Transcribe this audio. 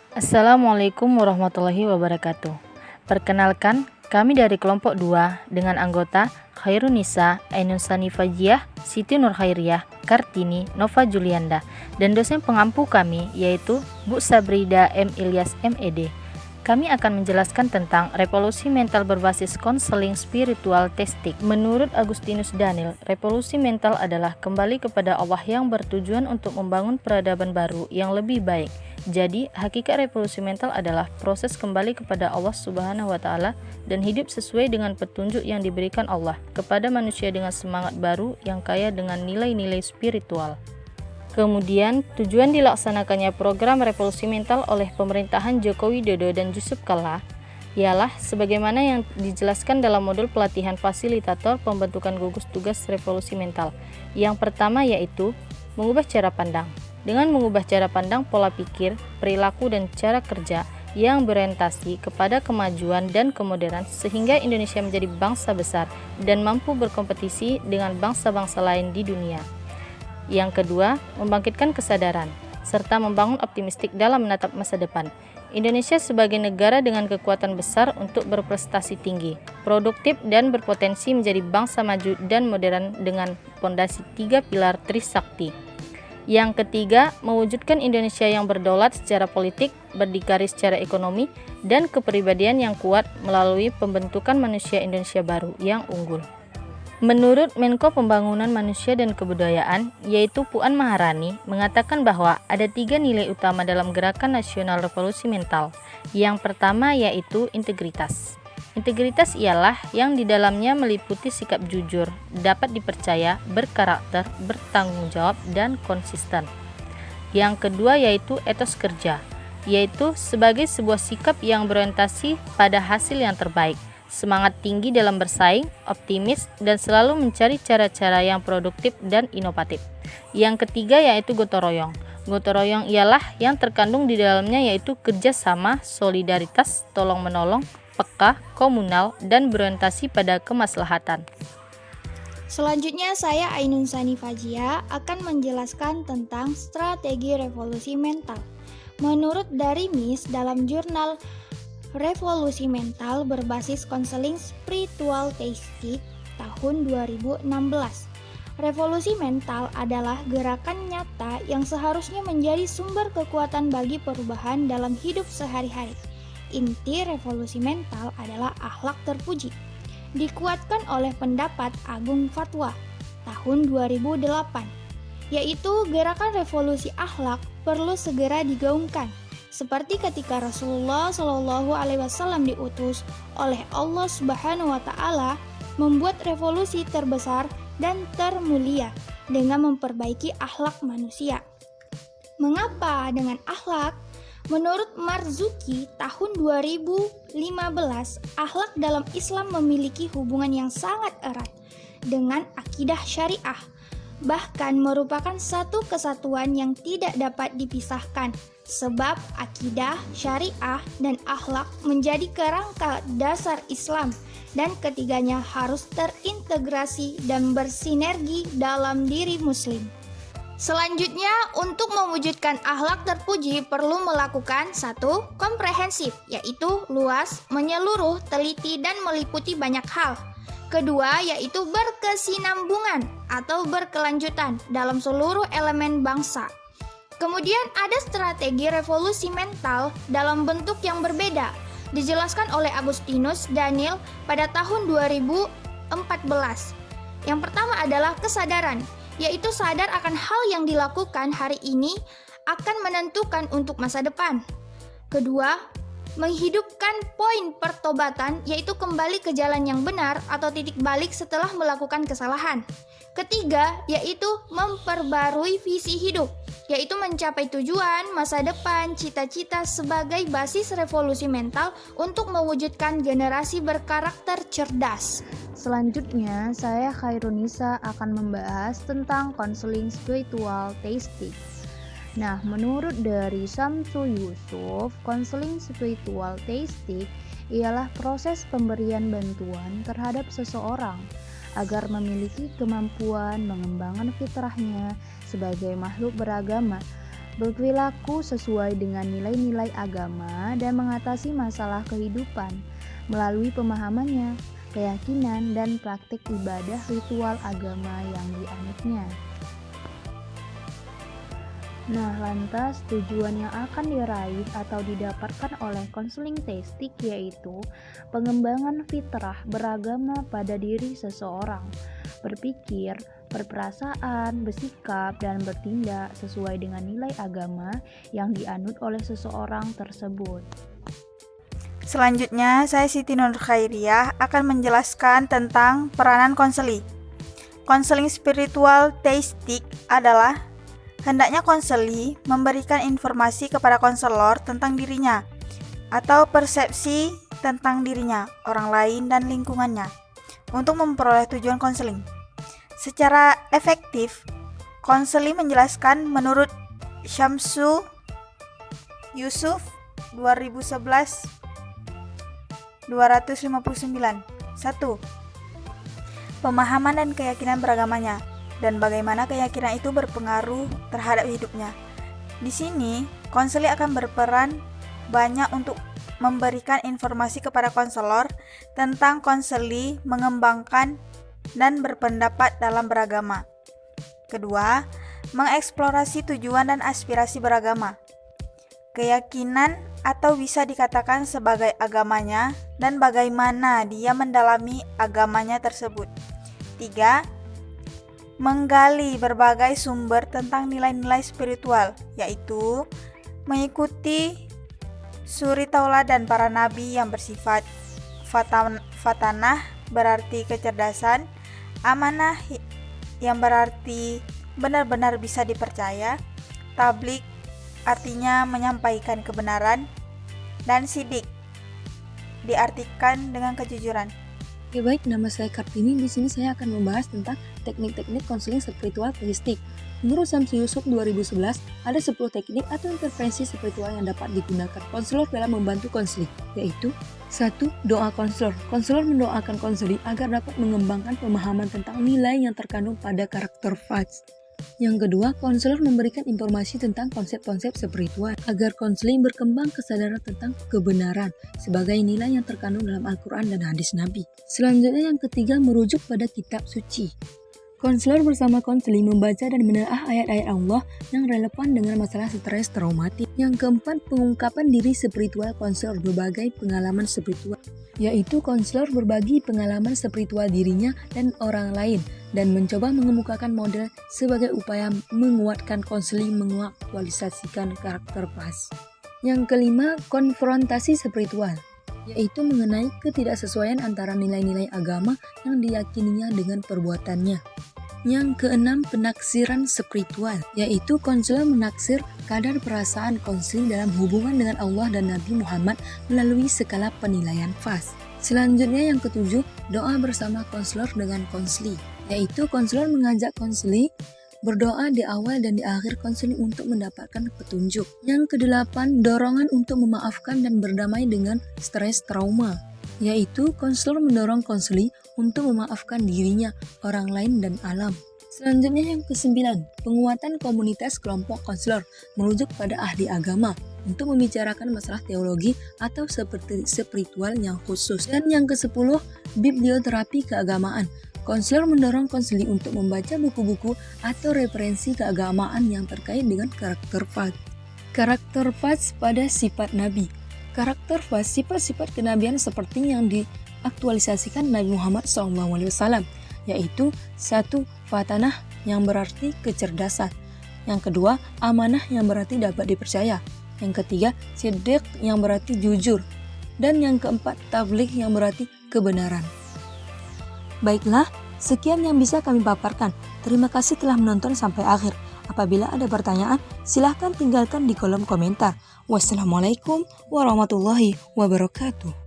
Assalamualaikum warahmatullahi wabarakatuh. Perkenalkan, kami dari kelompok 2 dengan anggota Khairunisa, Ainun Sanifajiyah, Siti Nurkhairiyah, Kartini, Nova Julianda, dan dosen pengampu kami yaitu Bu Sabrida M. Ilyas MED. Kami akan menjelaskan tentang revolusi mental berbasis konseling spiritual testing. Menurut Agustinus Daniel, revolusi mental adalah kembali kepada Allah yang bertujuan untuk membangun peradaban baru yang lebih baik. Jadi, hakikat revolusi mental adalah proses kembali kepada Allah Subhanahu wa Ta'ala dan hidup sesuai dengan petunjuk yang diberikan Allah kepada manusia dengan semangat baru yang kaya dengan nilai-nilai spiritual. Kemudian, tujuan dilaksanakannya program revolusi mental oleh pemerintahan Joko Widodo dan Yusuf Kalla ialah sebagaimana yang dijelaskan dalam modul pelatihan fasilitator pembentukan gugus tugas revolusi mental. Yang pertama yaitu mengubah cara pandang. Dengan mengubah cara pandang, pola pikir, perilaku, dan cara kerja yang berorientasi kepada kemajuan dan kemodernan sehingga Indonesia menjadi bangsa besar dan mampu berkompetisi dengan bangsa-bangsa lain di dunia. Yang kedua, membangkitkan kesadaran, serta membangun optimistik dalam menatap masa depan. Indonesia sebagai negara dengan kekuatan besar untuk berprestasi tinggi, produktif, dan berpotensi menjadi bangsa maju dan modern dengan fondasi 3 pilar Trisakti. Yang ketiga, mewujudkan Indonesia yang berdaulat secara politik, berdikari secara ekonomi, dan kepribadian yang kuat melalui pembentukan manusia Indonesia baru yang unggul. Menurut Menko Pembangunan Manusia dan Kebudayaan, yaitu Puan Maharani, mengatakan bahwa ada 3 nilai utama dalam Gerakan Nasional Revolusi Mental. Yang pertama yaitu integritas. Integritas ialah yang di dalamnya meliputi sikap jujur, dapat dipercaya, berkarakter, bertanggung jawab, dan konsisten. Yang kedua yaitu etos kerja, yaitu sebagai sebuah sikap yang berorientasi pada hasil yang terbaik. Semangat tinggi dalam bersaing, optimis, dan selalu mencari cara-cara yang produktif dan inovatif. Yang ketiga yaitu gotong royong. Gotong royong ialah yang terkandung di dalamnya yaitu kerjasama, solidaritas, tolong-menolong, peka, komunal, dan berorientasi pada kemaslahatan. Selanjutnya saya Ainun Sanifajiyah akan menjelaskan tentang strategi revolusi mental. Menurut dari MIS dalam jurnal Revolusi Mental berbasis konseling spiritual testing tahun 2016. Revolusi mental adalah gerakan nyata yang seharusnya menjadi sumber kekuatan bagi perubahan dalam hidup sehari-hari. Inti revolusi mental adalah akhlak terpuji. Dikuatkan oleh pendapat Agung Fatwa tahun 2008, yaitu gerakan revolusi akhlak perlu segera digaungkan. Seperti ketika Rasulullah Shallallahu Alaihi Wasallam diutus oleh Allah Subhanahu Wa Taala membuat revolusi terbesar dan termulia dengan memperbaiki akhlak manusia. Mengapa dengan akhlak? Menurut Marzuki tahun 2015, akhlak dalam Islam memiliki hubungan yang sangat erat dengan akidah syariah, bahkan merupakan satu kesatuan yang tidak dapat dipisahkan. Sebab akidah, syariah, dan akhlak menjadi kerangka dasar Islam dan ketiganya harus terintegrasi dan bersinergi dalam diri muslim. Selanjutnya, untuk mewujudkan akhlak terpuji perlu melakukan 1. Komprehensif, yaitu luas, menyeluruh, teliti, dan meliputi banyak hal. Kedua, yaitu berkesinambungan atau berkelanjutan dalam seluruh elemen bangsa. Kemudian ada strategi revolusi mental dalam bentuk yang berbeda, dijelaskan oleh Agustinus Daniel pada tahun 2014. Yang pertama adalah kesadaran, yaitu sadar akan hal yang dilakukan hari ini akan menentukan untuk masa depan. Kedua, menghidupkan poin pertobatan, yaitu kembali ke jalan yang benar atau titik balik setelah melakukan kesalahan. Ketiga, yaitu memperbarui visi hidup, yaitu mencapai tujuan, masa depan, cita-cita sebagai basis revolusi mental untuk mewujudkan generasi berkarakter cerdas. Selanjutnya, saya Khairunisa akan membahas tentang konseling spiritual testing. Nah, menurut dari Samsu Yusuf, konseling spiritual testing ialah proses pemberian bantuan terhadap seseorang agar memiliki kemampuan mengembangkan fitrahnya sebagai makhluk beragama berperilaku sesuai dengan nilai-nilai agama dan mengatasi masalah kehidupan melalui pemahamannya, keyakinan, dan praktik ibadah ritual agama yang dianutnya. Nah, lantas tujuan yang akan diraih atau didapatkan oleh konseling teistik yaitu pengembangan fitrah beragama pada diri seseorang, berpikir, berperasaan, bersikap, dan bertindak sesuai dengan nilai agama yang dianut oleh seseorang tersebut. Selanjutnya, saya Siti Nur Khairiyah akan menjelaskan tentang peranan konseli. Konseling spiritual teistik adalah hendaknya konseli memberikan informasi kepada konselor tentang dirinya atau persepsi tentang dirinya, orang lain, dan lingkungannya untuk memperoleh tujuan konseling. Secara efektif, konseli menjelaskan menurut Syamsu Yusuf 2011 259. 1. Pemahaman dan keyakinan beragamanya dan bagaimana keyakinan itu berpengaruh terhadap hidupnya. Di sini, konseli akan berperan banyak untuk memberikan informasi kepada konselor tentang konseli mengembangkan dan berpendapat dalam beragama. Kedua, mengeksplorasi tujuan dan aspirasi beragama, keyakinan atau bisa dikatakan sebagai agamanya dan bagaimana dia mendalami agamanya tersebut. 3. Menggali berbagai sumber tentang nilai-nilai spiritual, yaitu mengikuti suri tauladan para nabi yang bersifat fatanah berarti kecerdasan, amanah yang berarti benar-benar bisa dipercaya, tablik artinya menyampaikan kebenaran, dan sidik diartikan dengan kejujuran. Oke, baik, nama saya Kartini. Di sini saya akan membahas tentang teknik-teknik konseling spiritual teistik. Menurut Syamsu Yusuf 2011, ada 10 teknik atau intervensi spiritual yang dapat digunakan konselor dalam membantu konseling, yaitu 1. Doa konselor. Konselor mendoakan konseli agar dapat mengembangkan pemahaman tentang nilai yang terkandung pada karakter faz. Yang kedua, konselor memberikan informasi tentang konsep-konsep spiritual agar konseling berkembang kesadaran tentang kebenaran sebagai nilai yang terkandung dalam Al-Quran dan hadis Nabi. Selanjutnya yang ketiga, merujuk pada kitab suci. Konselor bersama konseling membaca dan menelaah ayat-ayat Allah yang relevan dengan masalah stres traumatik. Yang keempat, pengungkapan diri spiritual konselor berbagai pengalaman spiritual, yaitu konselor berbagi pengalaman spiritual dirinya dan orang lain dan mencoba mengemukakan model sebagai upaya menguatkan konseling mengaktualisasikan karakter faz. Yang kelima, konfrontasi spiritual, yaitu mengenai ketidaksesuaian antara nilai-nilai agama yang diyakininya dengan perbuatannya. Yang keenam, penaksiran spiritual, yaitu konselor menaksir kadar perasaan konseling dalam hubungan dengan Allah dan Nabi Muhammad melalui skala penilaian faz. Selanjutnya yang ketujuh, doa bersama konselor dengan konseli, yaitu konselor mengajak konseli berdoa di awal dan di akhir konseling untuk mendapatkan petunjuk. Yang kedelapan, dorongan untuk memaafkan dan berdamai dengan stres trauma, yaitu konselor mendorong konseli untuk memaafkan dirinya, orang lain, dan alam. Selanjutnya yang kesembilan, penguatan komunitas kelompok konselor merujuk pada ahli agama untuk membicarakan masalah teologi atau seperti spiritual yang khusus. Dan yang kesepuluh, biblioterapi keagamaan. Konselor mendorong konseli untuk membaca buku-buku atau referensi keagamaan yang terkait dengan karakter faz. Karakter faz pada sifat Nabi. Karakter faz sifat-sifat kenabian seperti yang diaktualisasikan Nabi Muhammad SAW, yaitu 1. Fatanah yang berarti kecerdasan. Yang kedua, amanah yang berarti dapat dipercaya. Yang ketiga, siddiq yang berarti jujur. Dan yang keempat, tabligh yang berarti kebenaran. Baiklah, sekian yang bisa kami paparkan. Terima kasih telah menonton sampai akhir. Apabila ada pertanyaan, silahkan tinggalkan di kolom komentar. Wassalamualaikum warahmatullahi wabarakatuh.